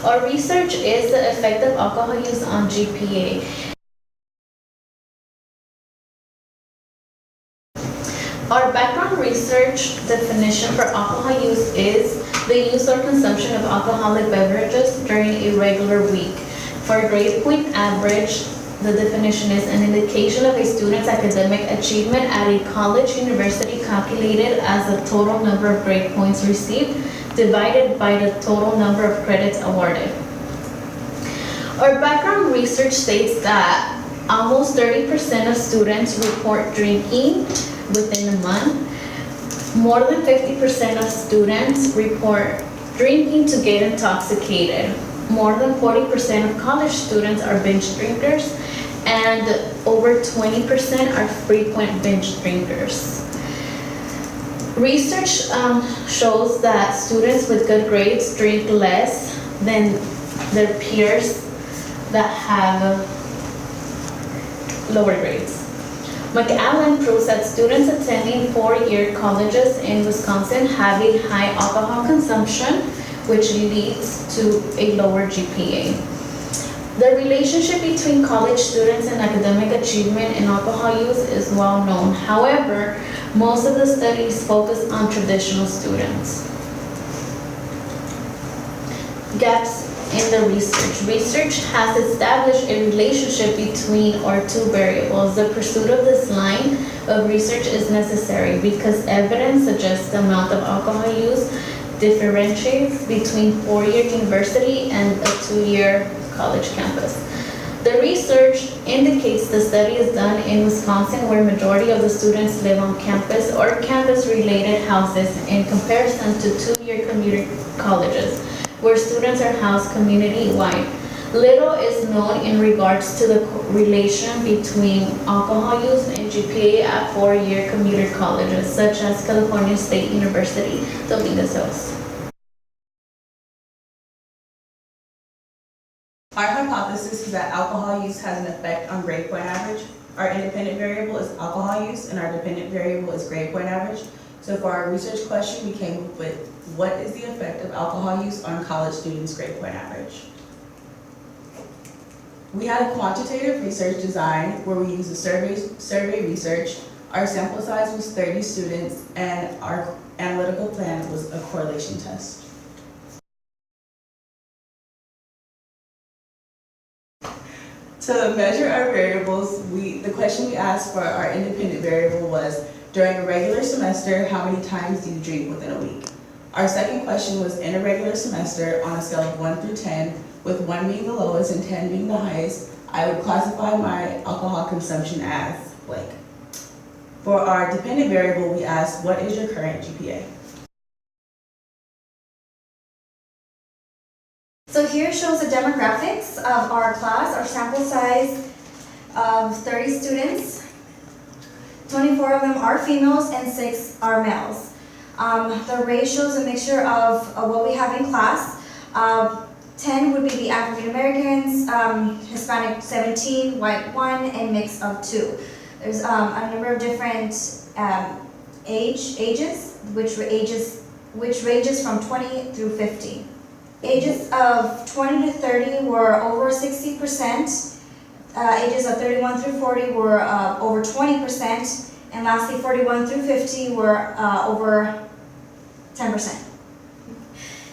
Our research is the effect of alcohol use on GPA. Our background research definition for alcohol use is the use or consumption of alcoholic beverages during a regular week. For grade point average, the definition is an indication of a student's academic achievement at a college, university calculated as the total number of grade points received divided by the total number of credits awarded. Our background research states that almost 30% of students report drinking within a month. More than 50% of students report drinking to get intoxicated. More than 40% of college students are binge drinkers, and over 20% are frequent binge drinkers. Research shows that students with good grades drink less than their peers that have lower grades. McAllen proves that students attending four-year colleges in Wisconsin have a high alcohol consumption, which leads to a lower GPA. The relationship between college students and academic achievement and alcohol use is well known. However, most of the studies focus on traditional students. Gaps in the research. Research has established a relationship between our two variables. The pursuit of this line of research is necessary because evidence suggests the amount of alcohol use differentiates between four-year university and a two-year college campus. The research indicates the study is done in Wisconsin, where majority of the students live on campus or campus-related houses, in comparison to two-year community colleges, where students are housed community-wide. Little is known in regards to the relation between alcohol use and GPA at four-year commuter colleges, such as California State University, Dominguez Hills. Our hypothesis is that alcohol use has an effect on grade point average. Our independent variable is alcohol use, and our dependent variable is grade point average. So for our research question, we came up with, what is the effect of alcohol use on college students' grade point average? We had a quantitative research design where we used a survey research. Our sample size was 30 students, and our analytical plan was a correlation test. To measure our variables, the question we asked for our independent variable was, during a regular semester, how many times do you drink within a week? Our second question was, in a regular semester, on a scale of 1 through 10, with 1 being the lowest and 10 being the highest, I would classify my alcohol consumption as blank. For our dependent variable, we asked, what is your current GPA? So here shows the demographics of our class, our sample size of 30 students. 24 of them are females and 6 are males. The ratio is a mixture of what we have in class. 10 would be the African Americans, Hispanic 17, white 1, and mix of 2. There's a number of different ages, which ranges from 20 through 50. Ages of 20 to 30 were over 60%. Ages of 31 through 40 were over 20%. And lastly, 41 through 50 were over 10%.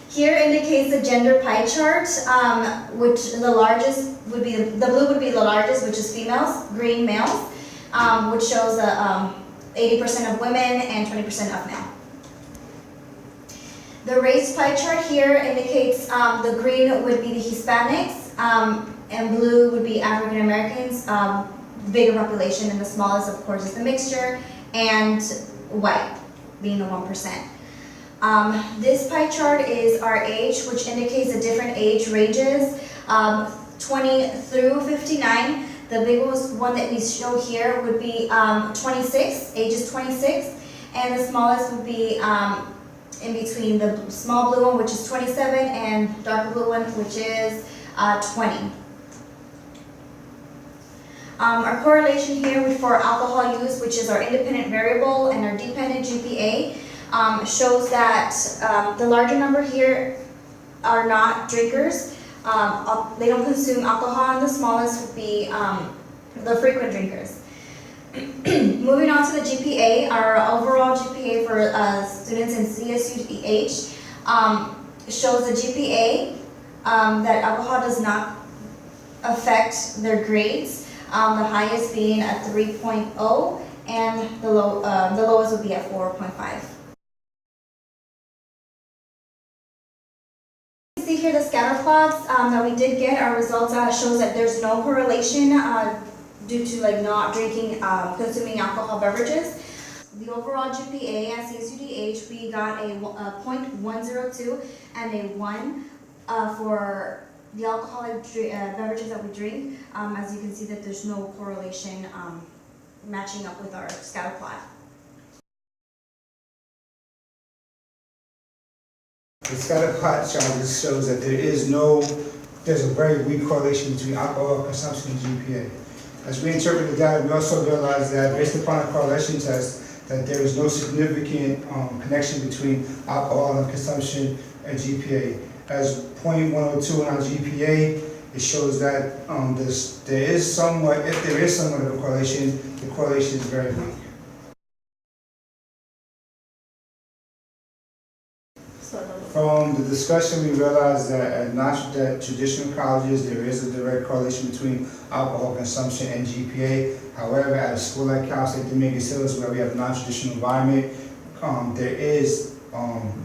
Here indicates the gender pie chart, which the largest would be, the blue would be the largest, which is females, green males, which shows 80% of women and 20% of male. The race pie chart here indicates the green would be the Hispanics, and blue would be African Americans, bigger population, and the smallest, of course, is the mixture, and white being the 1%. This pie chart is our age, which indicates the different age ranges, 20 through 59. The biggest one that we show here would be 26, ages 26, and the smallest would be in between the small blue one, which is 27, and darker blue one, which is 20. Our correlation here for alcohol use, which is our independent variable, and our dependent GPA, shows that the larger number here are not drinkers. They don't consume alcohol, and the smallest would be the frequent drinkers. Moving on to the GPA, our overall GPA for students in CSUDH shows the GPA that alcohol does not affect their grades, the highest being a 3.0 and the lowest would be at 4.5. See here the scatter plots that we did get. Our results shows that there's no correlation due to like not drinking, consuming alcohol beverages. The overall GPA at CSUDH, we got a 0.102 and a 1 for the alcoholic beverages that we drink. As you can see that there's no correlation matching up with our scatter plot. The scatter plot chart just shows that there's a very weak correlation between alcohol consumption and GPA. As we interpret the data, we also realize that based upon a correlation test, that there is no significant connection between alcohol consumption and GPA. As 0.102 on our GPA, it shows that if there is somewhat of a correlation, the correlation is very weak. From the discussion, we realized that at traditional colleges, there is a direct correlation between alcohol consumption and GPA. However, at a school like Cal State Dominguez Hills, where we have a non-traditional environment,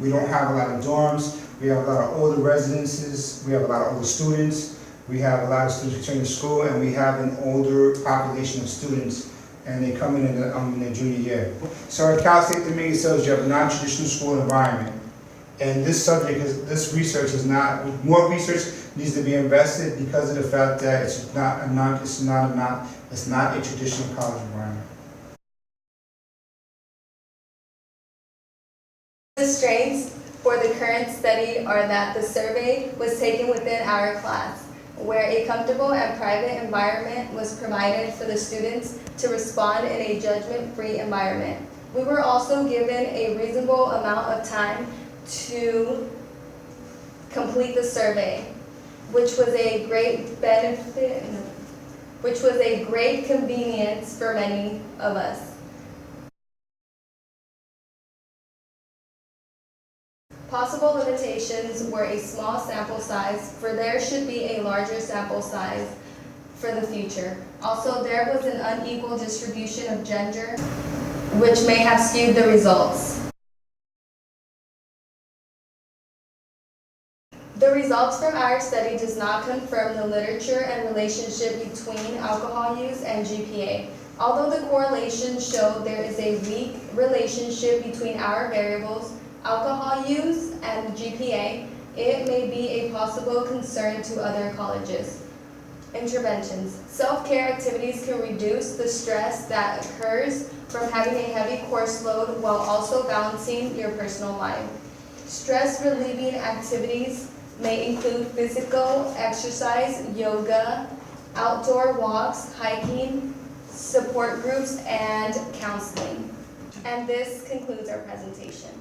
we don't have a lot of dorms. We have a lot of older residences. We have a lot of older students. We have a lot of students returning to school, and we have an older population of students, and they come in their junior year. So at Cal State Dominguez Hills, you have a non-traditional school environment. And this research is not, more research needs to be invested because of the fact that it's not a traditional college environment. The strengths for the current study are that the survey was taken within our class, where a comfortable and private environment was provided for the students to respond in a judgment-free environment. We were also given a reasonable amount of time to complete the survey, which was a great convenience for many of us. Possible limitations were a small sample size, for there should be a larger sample size for the future. Also, there was an unequal distribution of gender, which may have skewed the results. The results from our study does not confirm the literature and relationship between alcohol use and GPA. Although the correlations show there is a weak relationship between our variables, alcohol use and GPA, it may be a possible concern to other colleges. Interventions. Self-care activities can reduce the stress that occurs from having a heavy course load while also balancing your personal life. Stress-relieving activities may include physical exercise, yoga, outdoor walks, hiking, support groups, and counseling. And this concludes our presentation.